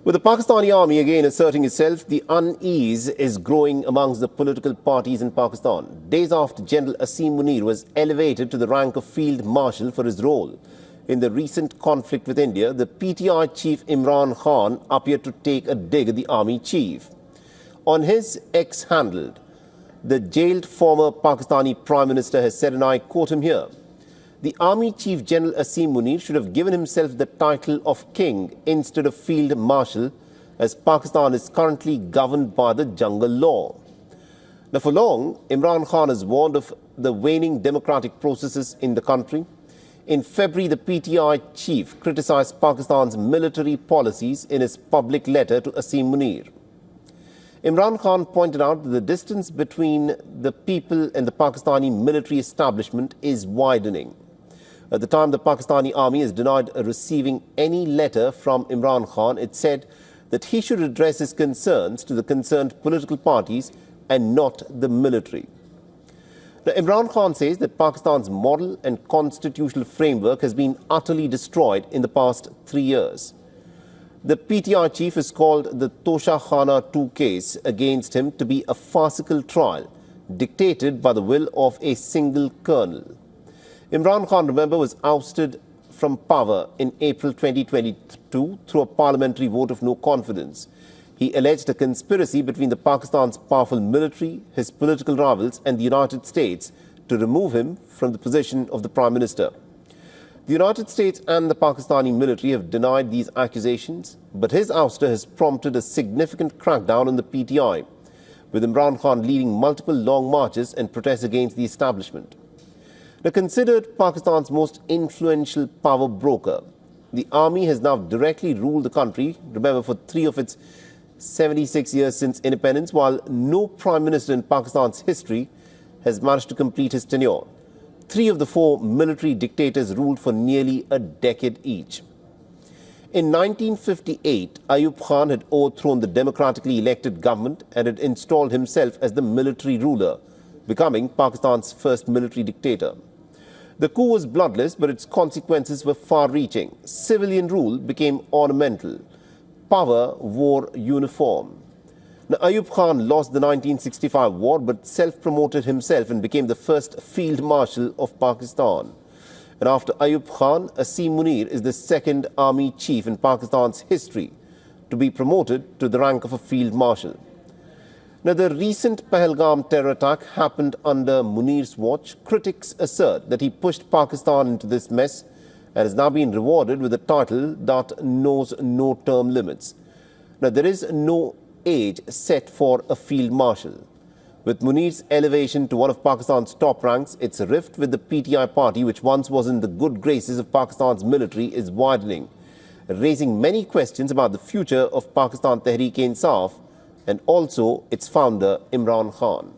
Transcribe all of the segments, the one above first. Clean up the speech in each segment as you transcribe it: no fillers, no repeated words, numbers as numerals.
With the Pakistani army again asserting itself, the unease is growing amongst the political parties in Pakistan. Days after General Asim Munir was elevated to the rank of Field Marshal for his role in the recent conflict with India, the PTI chief Imran Khan appeared to take a dig at the army chief. On his X handle, the jailed former Pakistani Prime Minister has said, and I quote him here, "The Army Chief General Asim Munir should have given himself the title of King instead of Field Marshal, as Pakistan is currently governed by the jungle law." Now, for long, Imran Khan has warned of the waning democratic processes in the country. In February, the PTI chief criticized Pakistan's military policies in his public letter to Asim Munir. Imran Khan pointed out that the distance between the people and the Pakistani military establishment is widening. At the time, the Pakistani army has denied receiving any letter from Imran Khan. It said that he should address his concerns to the concerned political parties and not the military. Now, Imran Khan says that Pakistan's moral and constitutional framework has been utterly destroyed in the past 3 years. The PTI chief has called the Tosha Khana 2 case against him to be a farcical trial dictated by the will of a single colonel. Imran Khan, remember, was ousted from power in April 2022 through a parliamentary vote of no confidence. He alleged a conspiracy between the Pakistan's powerful military, his political rivals and the United States to remove him from the position of the Prime Minister. The United States and the Pakistani military have denied these accusations, but his ouster has prompted a significant crackdown on the PTI, with Imran Khan leading multiple long marches and protests against the establishment. Now, considered Pakistan's most influential power broker, the army has now directly ruled the country, remember, for 3 of its 76 years since independence, while no prime minister in Pakistan's history has managed to complete his tenure. 3 of the 4 military dictators ruled for nearly a decade each. In 1958, Ayub Khan had overthrown the democratically elected government and had installed himself as the military ruler, becoming Pakistan's first military dictator. The coup was bloodless, but its consequences were far-reaching. Civilian rule became ornamental. Power wore uniform. Now, Ayub Khan lost the 1965 war, but self-promoted himself and became the first Field Marshal of Pakistan. And after Ayub Khan, Asim Munir is the second army chief in Pakistan's history to be promoted to the rank of a Field Marshal. Now, the recent Pahalgam terror attack happened under Munir's watch. Critics assert that he pushed Pakistan into this mess and has now been rewarded with a title that knows no term limits. Now, there is no age set for a Field Marshal. With Munir's elevation to one of Pakistan's top ranks, its rift with the PTI party, which once was in the good graces of Pakistan's military, is widening, raising many questions about the future of Pakistan Tehreek-e-Insaf and also its founder, Imran Khan.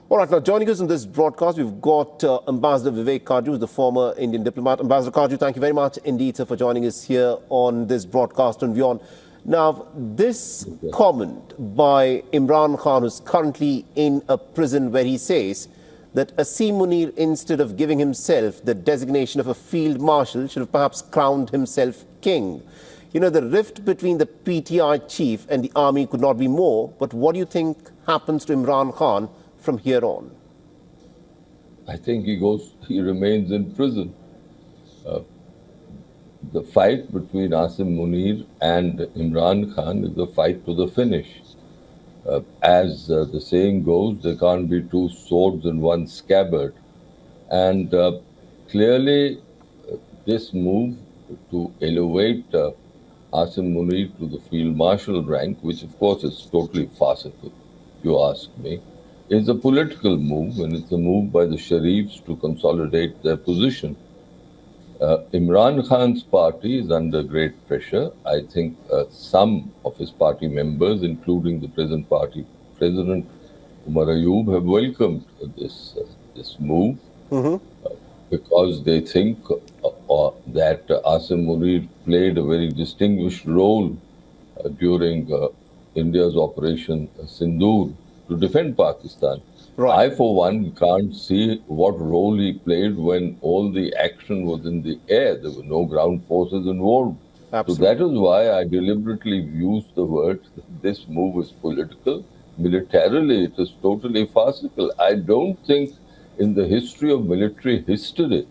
All right, now joining us in this broadcast, we've got Ambassador Vivek Kaju, the former Indian diplomat. Ambassador Kaju, thank you very much indeed, sir, for joining us here on this broadcast on WION. Now, this comment by Imran Khan, who's currently in a prison, where he says that Asim Munir, instead of giving himself the designation of a Field Marshal, should have perhaps crowned himself king. You know, the rift between the PTI chief and the army could not be more, but what do you think happens to Imran Khan from here on? I think he remains in prison. The fight between Asim Munir and Imran Khan is a fight to the finish. As the saying goes, there can't be 2 swords in one scabbard. And clearly, this move to elevate Asim Munir to the Field Marshal rank, which of course is totally farcical, if you ask me, is a political move, and it's a move by the Sharifs to consolidate their position. Imran Khan's party is under great pressure. I think some of his party members, including the present party president Umar Ayub, have welcomed this move because they think that Asim Munir played a very distinguished role during India's Operation Sindoor to defend Pakistan. Right. I, for one, can't see what role he played when all the action was in the air. There were no ground forces involved. Absolutely. So that is why I deliberately used the word, this move is political. Militarily, it is totally farcical. I don't think in the history of military history,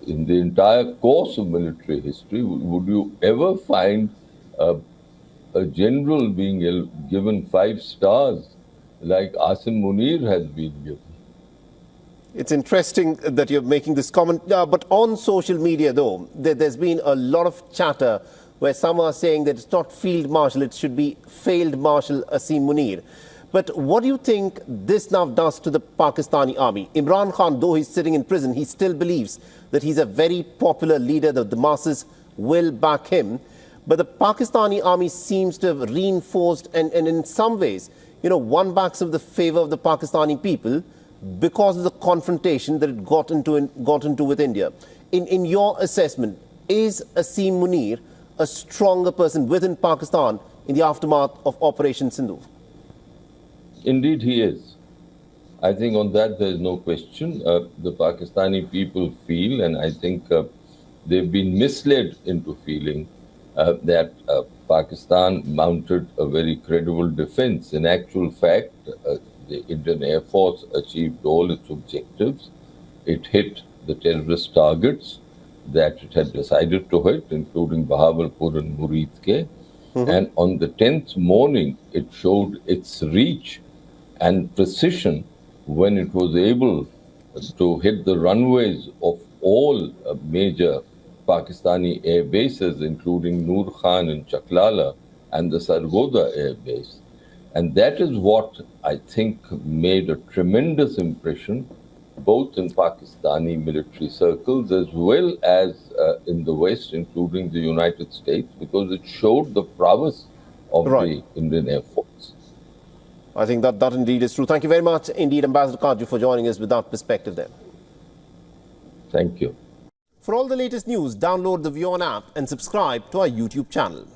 in the entire course of military history, would you ever find a general being given 5 stars like Asim Munir has been given? It's interesting that you're making this comment. But on social media, though, there's been a lot of chatter where some are saying that it's not Field Marshal, it should be Failed Marshal Asim Munir. But what do you think this now does to the Pakistani army? Imran Khan, though he's sitting in prison, he still believes that he's a very popular leader, that the masses will back him. But the Pakistani army seems to have reinforced and in some ways, won back some of the favor of the Pakistani people because of the confrontation that it got into with India. In your assessment, is Asim Munir a stronger person within Pakistan in the aftermath of Operation Sindhu? Indeed, he is. I think on that there is no question. The Pakistani people feel, and I think they've been misled into feeling that Pakistan mounted a very credible defense. In actual fact, the Indian Air Force achieved all its objectives. It hit the terrorist targets that it had decided to hit, including Bahawalpur and Muridke. And on the 10th morning, it showed its reach and precision when it was able to hit the runways of all major Pakistani air bases, including Noor Khan in Chaklala and the Sargoda air base. And that is what I think made a tremendous impression, both in Pakistani military circles as well as in the West, including the United States, because it showed the prowess of the Indian Air Force. I think that indeed is true. Thank you very much indeed, Ambassador Kaju, for joining us with that perspective there. Thank you. For all the latest news, download the WION app and subscribe to our YouTube channel.